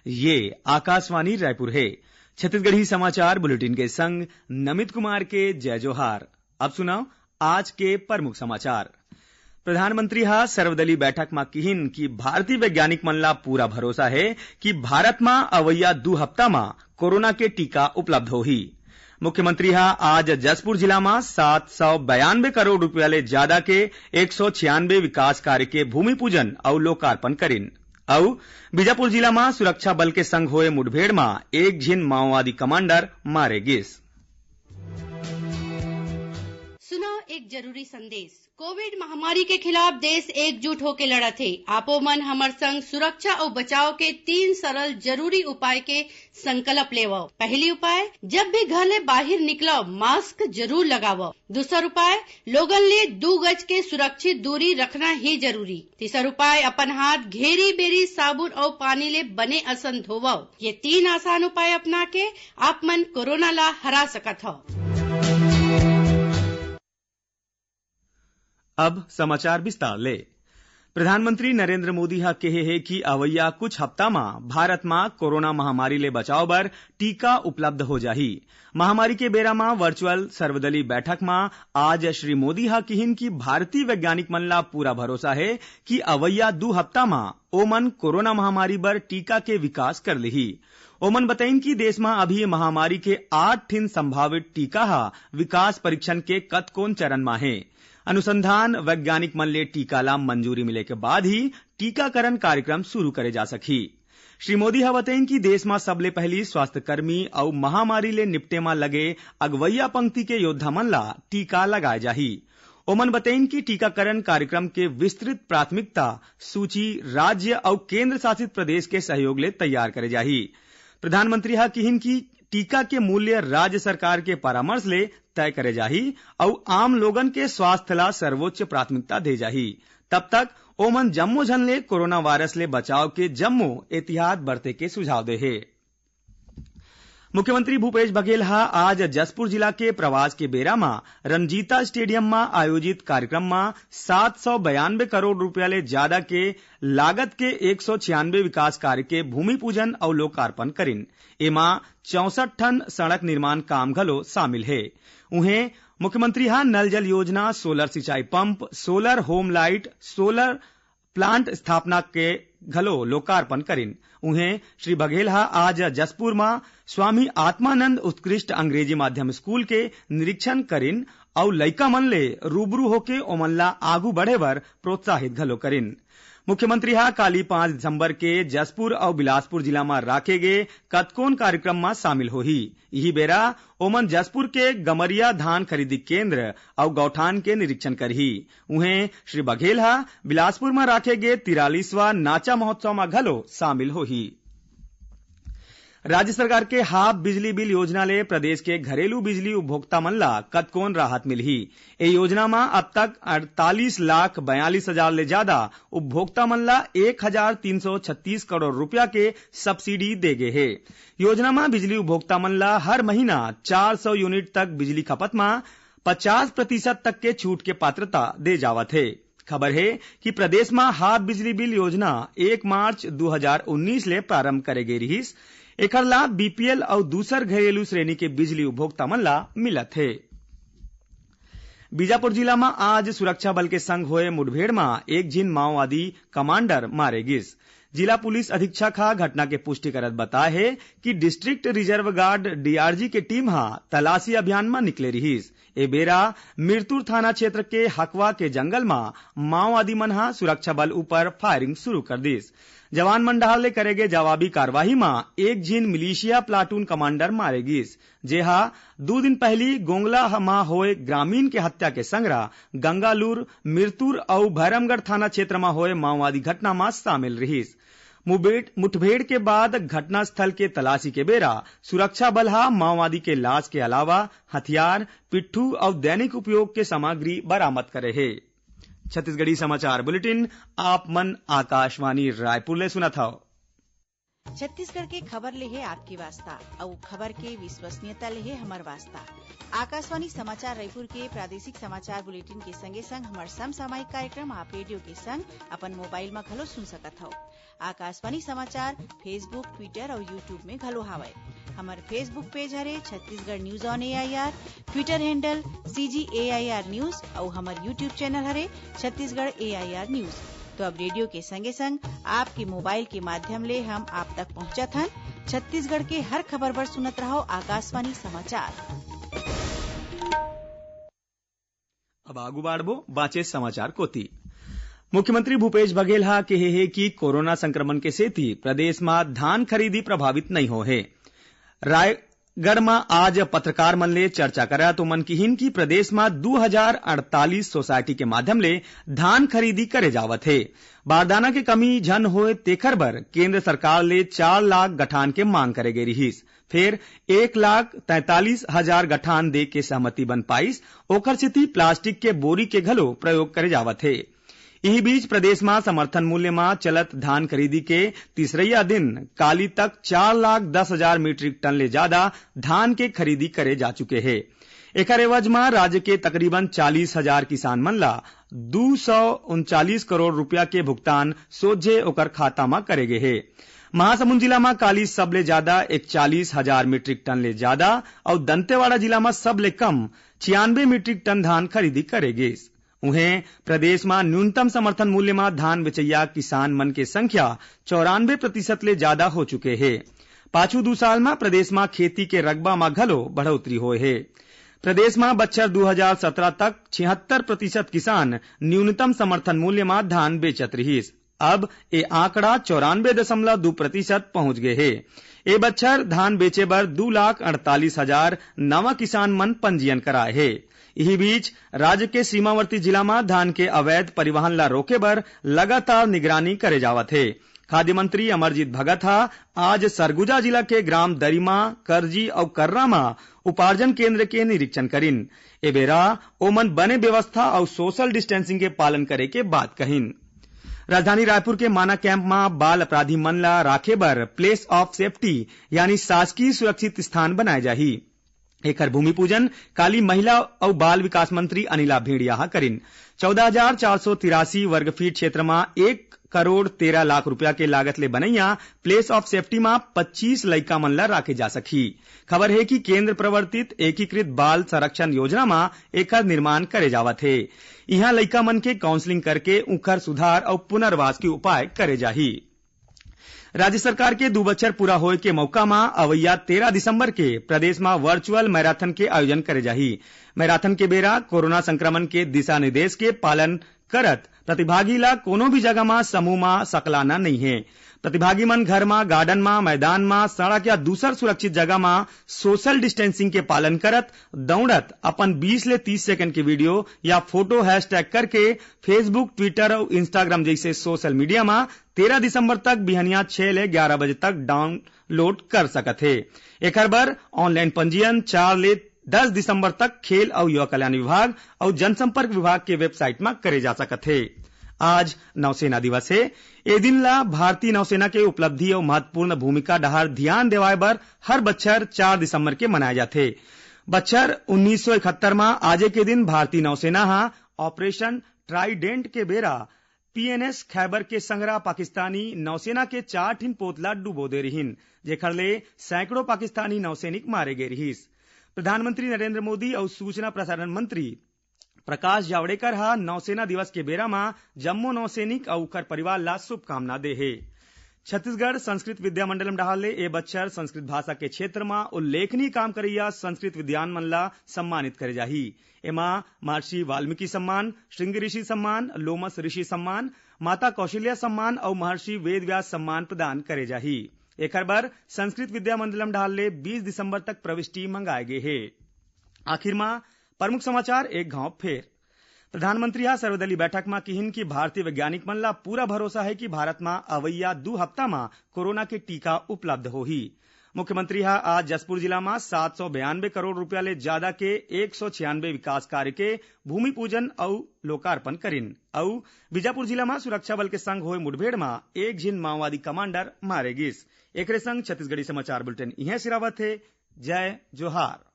ये आकाशवाणी रायपुर है। छत्तीसगढ़ी समाचार बुलेटिन के संग नमित कुमार के जय जोहार। अब सुनाओ आज के प्रमुख समाचार। प्रधानमंत्री हा सर्वदलीय बैठक में किहिन कि भारतीय वैज्ञानिक मन ला पूरा भरोसा है कि भारत में अवैया 2 हफ्ता में कोरोना के टीका उपलब्ध होही। मुख्यमंत्री हा आज जसपुर जिला में 792 करोड़ रुपया ले ज्यादा के 196 विकास कार्य के भूमि पूजन और लोकार्पण करिन। और बीजापुर जिला में सुरक्षा बल के संग हुए मुठभेड़ में एक झिन माओवादी कमांडर मारे गिस। सुनो एक जरूरी संदेश। कोविड महामारी के खिलाफ देश एकजुट होकर लड़त है। आपो मन हमर संग सुरक्षा और बचाव के 3 सरल जरूरी उपाय के संकल्प लेवो। पहली उपाय, जब भी घर ले बाहर निकलो मास्क जरूर लगावो। दूसरा उपाय, लोगन ले 2 गज के सुरक्षित दूरी रखना ही जरूरी। तीसरा उपाय, अपन हाथ घेरी बेरी साबुन और पानी ले बने असन धोवो। ये 3 आसान उपाय अपना के आप मन कोरोना ला हरा सकत हो। अब समाचार विस्तार ले। प्रधानमंत्री नरेंद्र मोदी हा कहे है कि अवैया कुछ हफ्ता में भारत में कोरोना महामारी ले बचाव बर टीका उपलब्ध हो जाही। महामारी के बेरा में वर्चुअल सर्वदलीय बैठक में आज श्री मोदी हा कहिन कि भारतीय वैज्ञानिक मन ला पूरा भरोसा है कि अवैया 2 हफ्ता में ओमन कोरोना महामारी बर टीका के विकास कर लिही। ओमन बताइन कि देश में अभी महामारी के 8 ठिन संभावित टीका हा विकास परीक्षण के कतकोन चरण में है। अनुसंधान वैज्ञानिक मन ले टीका ला मंजूरी मिले के बाद ही टीकाकरण कार्यक्रम शुरू करे जा सकी। श्री मोदी हा बताइन कि देश में सबले पहली स्वास्थ्य कर्मी और महामारी ले निपटे में लगे अगवैया पंक्ति के योद्धा मन ला टीका लगाए जाही। ओमन बताइन कि टीकाकरण कार्यक्रम के विस्तृत प्राथमिकता सूची राज्य और केंद्र शासित प्रदेश के सहयोग ले तैयार करे जाही। प्रधानमंत्री हा कहिन कि टीका के मूल्य राज्य सरकार के परामर्श ले तय करे जाही और आम लोगन के स्वास्थ्य ला सर्वोच्च प्राथमिकता दे जाही। तब तक ओमन जम्मो झन ले कोरोना वायरस ले बचाव के जम्मो एहतियात बरते के सुझाव दे है। मुख्यमंत्री भूपेश बघेल हा आज जसपुर जिला के प्रवास के बेरा में रंजीता स्टेडियम में आयोजित कार्यक्रम में 792 करोड़ रुपया ले ज्यादा के लागत के 196 विकास कार्य के भूमि पूजन और लोकार्पण करिन। एमा 64 टन सड़क निर्माण काम घलो शामिल है। उन्हें मुख्यमंत्री हा नल जल योजना, सोलर सिंचाई pump, solar home light, solar plant स्थापना के घलो लोकार्पण करिन। उन्हें श्री बघेल हा आज जसपुर में स्वामी आत्मानंद उत्कृष्ट अंग्रेजी माध्यम स्कूल के निरीक्षण करिन और लइका मन ले रूबरू होके ओमन ला आगू बढ़े बर प्रोत्साहित घलो करिन। मुख्यमंत्री हा काली 5 दिसंबर के जसपुर और बिलासपुर जिला में राखे गए कतकोन कार्यक्रम में शामिल होही। यही बेरा ओमन जसपुर के गमरिया धान खरीदी केंद्र और गौठान के निरीक्षण करही। उन्हें श्री बघेल हा बिलासपुर में राखे गए 43वां नाचा महोत्सव में घलो शामिल होही। राज्य सरकार के हाफ बिजली बिल योजना ले प्रदेश के घरेलू बिजली उपभोक्ता मन ला कतकोन राहत मिलही। ए योजना में अब तक 48,42,000 ले ज्यादा उपभोक्ता मन ला 1,336 करोड़ रुपया के सब्सिडी दे गए है। योजना में बिजली उपभोक्ता मन ला हर महीना 400 यूनिट तक बिजली खपत में 50% तक के छूट के पात्रता दे जावत है। खबर है कि प्रदेश में हाफ बिजली बिल योजना 1 मार्च 2019 ले प्रारंभ करे गई रहीस। एकर लाभ बीपीएल और दूसर घरेलू श्रेणी के बिजली उपभोक्ता मन ला मिलत है। बीजापुर जिला में आज सुरक्षा बल के संग हुए मुठभेड़ में एक झिन माओवादी कमांडर मारे गिस। जिला पुलिस अधीक्षक हा घटना के पुष्टि करत बताए है कि डिस्ट्रिक्ट रिजर्व गार्ड डीआरजी के टीम हा तलाशी अभियान में निकले रहीस। ए बेरा मिरतुर थाना क्षेत्र के हकवा के जंगल में माओवादी मन हा सुरक्षा बल ऊपर फायरिंग शुरू कर दिस। जवान मंडहाल ले करेगे जवाबी कार्यवाही में एक झिन मिलिशिया प्लाटून कमांडर मारे गिस। जेहा 2 दिन पहली गोंगला में होए ग्रामीण के हत्या के संगरा गंगालूर, मिरतुर और भैरमगढ़ थाना क्षेत्र में होए माओवादी घटना में शामिल रहीस। मुठभेड़ के बाद घटना स्थल के तलाशी के बेरा सुरक्षा बल हा माओवादी के लाश के अलावा हथियार, पिट्ठू और दैनिक उपयोग के सामग्री बरामद करे है। छत्तीसगढ़ी समाचार बुलेटिन आप मन आकाशवाणी रायपुर ले सुना था। छत्तीसगढ़ के खबर ले है आपके वास्ता और खबर के विश्वसनीयता ले है हमार वास्ता। आकाशवाणी समाचार रायपुर के प्रादेशिक समाचार बुलेटिन के संगे संग हमार समसामयिक कार्यक्रम आप रेडियो के संग अपन मोबाइल में घलो सुन सकत हो। आकाशवाणी समाचार फेसबुक, ट्विटर और यूट्यूब में घलो हावय। हमार फेसबुक पेज हरे Chhattisgarh news on AIR, Twitter handle CGAIR news और हमार यूट्यूब चैनल हरे छत्तीसगढ़ AIR न्यूज। तो अब रेडियो के संगे संग आपके मोबाइल के माध्यम ले हम आप तक पहुंचत हन। छत्तीसगढ़ के हर खबर बर सुनत रहो आकाशवाणी समाचार। अब आगू बाढ़बो बाचे समाचार कोती। मुख्यमंत्री भूपेश बघेल हा कहे हे कि कोरोना संक्रमण के सेती प्रदेश में धान खरीदी प्रभावित नहीं हो है। रायगढ़ में आज पत्रकार मन ले चर्चा करा तो मन किहिन की प्रदेश में 2048 सोसाइटी के माध्यम ले धान खरीदी करे जावत है। बारदाना के कमी झन होए तेखर बर केंद्र सरकार ले 4 लाख गठान के मांग करे गे रहीस। फिर 1,43,000 गठान दे के सहमति बन पाइस। ओकर सेती प्लास्टिक के बोरी के घलो प्रयोग करे जावत है। इही बीच प्रदेश में समर्थन मूल्य में चलत धान खरीदी के तीसरैया दिन काली तक 4,10,000 मीट्रिक टन ले ज्यादा धान के खरीदी करे जा चुके हैं। एकर एवज में राज्य के तकरीबन 40,000 किसान मन ला 239 करोड़ रुपया के भुगतान सोझे ओकर खाता में करे गे है। महासमुंद जिला में काली सबले ज्यादा 41,000 मीट्रिक टन ले ज्यादा और दंतेवाड़ा जिला में सबले कम 96 मीट्रिक टन धान खरीदी करे गे। उन्हें प्रदेश में न्यूनतम समर्थन मूल्य में धान बेचैया किसान मन के संख्या 94% ले ज्यादा हो चुके हैं। पाछू 2 साल में प्रदेश में खेती के रकबा में घलो बढ़ोतरी हुए है। प्रदेश में बछर 2017 तक 76% किसान न्यूनतम समर्थन मूल्य में धान बेचत रहीस। अब ये आंकड़ा 94.2% पहुंच गए है। ए बछर धान बेचे बर 2,48,000 नवा किसान मन पंजीयन कराए है। इही बीच राज्य के सीमावर्ती जिला में धान के अवैध परिवहन ला रोके बर लगातार निगरानी करे जावत है। खाद्य मंत्री अमरजीत भगत हा आज सरगुजा जिला के ग्राम दरिमा, करजी और कर्रा में उपार्जन केंद्र के निरीक्षण करिन। ए बेरा ओमन बने व्यवस्था और सोशल डिस्टेंसिंग के पालन करे के बात कहिन। राजधानी रायपुर के माना कैंप में बाल अपराधी मन ला राखे बर प्लेस ऑफ सेफ्टी यानी शासकीय सुरक्षित स्थान बनाए जाही। एकर भूमि पूजन काली महिला और बाल विकास मंत्री अनिला भेड़िया करिन। 14,483 वर्ग फीट क्षेत्र में 1,13,00,000 रुपया के लागत ले बनैया प्लेस ऑफ सेफ्टी में 25 लइका मन ला राखे जा सकी। खबर है कि केंद्र प्रवर्तित एकीकृत बाल संरक्षण योजना में एकर निर्माण करे जावत है। यहाँ लइका मन के काउंसलिंग करके उनकर सुधार और पुनर्वास के उपाय करे जाही। राज्य सरकार के 2 बछर पूरा होए के मौका में अवैया 13 दिसंबर के प्रदेश में वर्चुअल मैराथन के आयोजन करे जाही। मैराथन के बेरा कोरोना संक्रमण के दिशा निर्देश के पालन करत प्रतिभागी ला कोनो भी जगह में समूह में सकलाना नहीं है। प्रतिभागी मन घर में, गार्डन में, मैदान में, सड़क या दूसर सुरक्षित जगह में सोशल डिस्टेंसिंग के पालन करत दौड़त अपन 20 ले 30 सेकंड के वीडियो या फोटो हैशटैग करके फेसबुक, ट्विटर और इंस्टाग्राम जैसे सोशल मीडिया में 13 दिसंबर तक बिहनिया 6 ले 11 बजे तक डाउनलोड कर सकत है। एकर बर ऑनलाइन पंजीयन 4 ले 10 दिसंबर तक खेल और युवा कल्याण विभाग और जनसंपर्क विभाग के वेबसाइट में करे जा सकत है। आज नौसेना दिवस है। ए दिन ला भारतीय नौसेना के उपलब्धि और महत्वपूर्ण भूमिका डहार ध्यान देवाए बर हर बछर 4 दिसंबर के मनाए जाथे। बछर 1971 में आजे के दिन भारतीय नौसेना हा ऑपरेशन ट्राइडेंट के बेरा PNS खैबर के संगरा पाकिस्तानी नौसेना के 4 ठिन पोतला डुबो दे रहीन, जेखर ले सैकड़ों पाकिस्तानी नौसैनिक मारे गए रहीस। प्रधानमंत्री नरेंद्र मोदी और सूचना प्रसारण मंत्री प्रकाश जावड़ेकर हा नौसेना दिवस के बेरा में जम्मो नौसैनिक और उकर परिवार ला शुभकामना दे है। छत्तीसगढ़ संस्कृत विद्या मंडलम डहार ले ए बछर संस्कृत भाषा के क्षेत्र में उल्लेखनीय काम करैया संस्कृत विद्वान मन ला सम्मानित करे जाही। एमा महर्षि वाल्मीकि सम्मान, श्रृंगी ऋषि सम्मान, लोमस ऋषि सम्मान, माता कौशल्या सम्मान और महर्षि वेद व्यास सम्मान प्रदान करे जाही। एकर बर संस्कृत विद्या मंडलम डहार ले 20 दिसंबर तक प्रविष्टि मंगाए गए है। आखिर में प्रमुख समाचार एक घाव फेर। प्रधानमंत्री हा सर्वदलीय बैठक में किहिन की भारतीय वैज्ञानिक मन ला पूरा भरोसा है कि भारत में अवैया 2 हफ्ता में कोरोना के टीका उपलब्ध होही। मुख्यमंत्री हा आज जसपुर जिला में 792 करोड़ रुपया ले ज्यादा के 196 विकास कार्य के भूमि पूजन और लोकार्पण करिन और बीजापुर जिला में सुरक्षा बल के संग हुए मुठभेड़ में एक झिन माओवादी कमांडर मारे गिस। एकरे संग छत्तीसगढ़ी समाचार बुलेटिन इहे सिरावत है। जय जोहार।